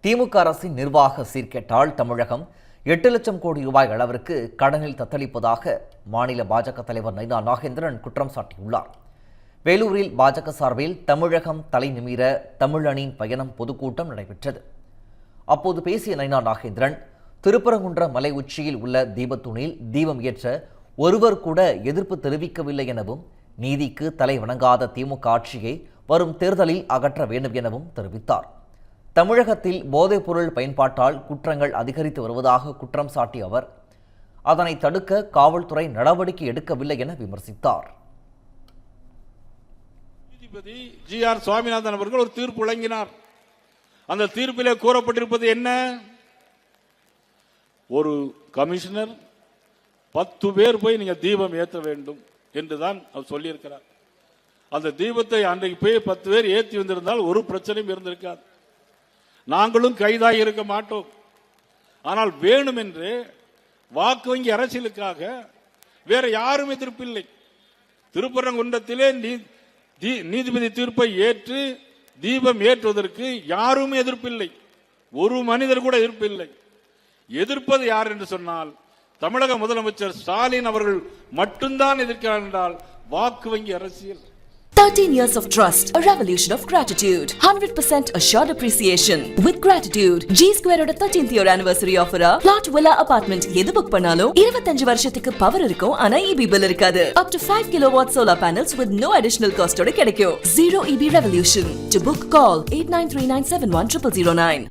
திமுக அரசின் நிர்வாக சீர்கேட்டால் தமிழகம் 8 லட்சம் கோடி ரூபாய் அளவிற்கு கடனில் தத்தளிப்பதாக மாநில பாஜக தலைவர் நைனா நாகேந்திரன் குற்றம் சாட்டியுள்ளார். வேலூரில் பாஜக சார்பில் தமிழகம் தலை நிமிர தமிழனின் பயணம் பொதுக்கூட்டம் நடைபெற்றது. அப்போது பேசிய நைனா நாகேந்திரன், திருப்பரங்குன்ற மலை உச்சியில் உள்ள தீபத்தூணில் தீபம் ஏற்ற ஒருவர் கூட எதிர்ப்பு தெரிவிக்கவில்லை எனவும், நீதிக்கு தலை வணங்காத திமுக ஆட்சியை வரும் தேர்தலில் அகற்ற வேண்டும் எனவும் தெரிவித்தார். தமிழகத்தில் போதைப்பொருள் பயன்பாட்டால் குற்றங்கள் அதிகரித்து வருவதாக குற்றம் சாட்டிய அவர், அதனை தடுக்க காவல்துறை நடவடிக்கை எடுக்கவில்லை என விமர்சித்தார். நீதிபதி ஜி.ஆர். சுவாமிநாதன் அவர்கள் ஒரு தீர்ப்பு வழங்கினார். அந்த தீர்ப்பிலே கூறப்பட்டிருப்பது என்ன? ஒரு கமிஷனர் 10 பேர் போய் நீங்க தீபம் ஏற்ற வேண்டும் என்றுதான் அவர் சொல்லியிருக்கிறார். அந்த தீபத்தை அன்றைக்கு போய் 10 பேர் ஏற்றி வந்திருந்தால் ஒரு பிரச்சனையும் இருந்திருக்காது. நாங்களும் கைதாகி இருக்க மாட்டோம். ஆனால் வேணுமென்று வாக்கு வங்கி அரசியலுக்காக வேற யாரும் எதிர்ப்பில்லை. திருப்பரங்குன்றத்திலே நீதிபதி தீர்ப்பை ஏற்று தீபம் ஏற்றுவதற்கு யாரும் எதிர்ப்பில்லை. ஒரு மனிதர் கூட எதிர்ப்பில்லை. எதிர்ப்பது யார் என்று சொன்னால் தமிழக முதலமைச்சர் ஸ்டாலின் அவர்கள் மட்டும்தான் எதிர்க்கிறார் என்றால் வாக்கு வங்கி அரசியல். 13 years of trust, a revolution of gratitude, 100% assured appreciation. With gratitude, G Square oda 13th year anniversary offer plot villa apartment எது புக் பண்ணாலும் 25 வருஷத்துக்கு பவர் இருக்கும். ஆனா EB bill இருக்காது. Up to 5 kilowatt solar panels with no additional cost ஓட கிடைக்கும். Zero EB revolution. To book, call 8939710009.